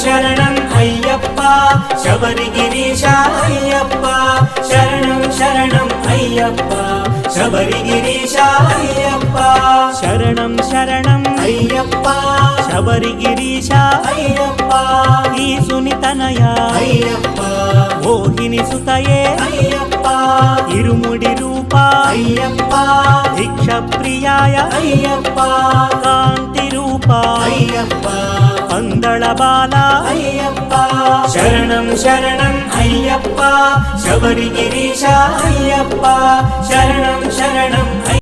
शरणं अय्यप्पा शबरिगिरीशा अय्यप्पा शरणं शरणं अय्यप्पा शबरिगिरीशा अय्यप्पा शरणं शरणं अय्यप्पा शबरिगिरीशा अय्यप्पा ईशुनि तनया अय्यप्पा मोहिनी सुतये अय्यप्पा इरुमुडि रूपा अय्यप्पा भिक्षप्रियाय अय्यप्पा कान्ति रूपा अय्यप्पा पंदळ बाला अय्यप्पा शरणं शरणं अय्यप्पा शबरिगिरीशा अय्यप्पा शरणं शरणं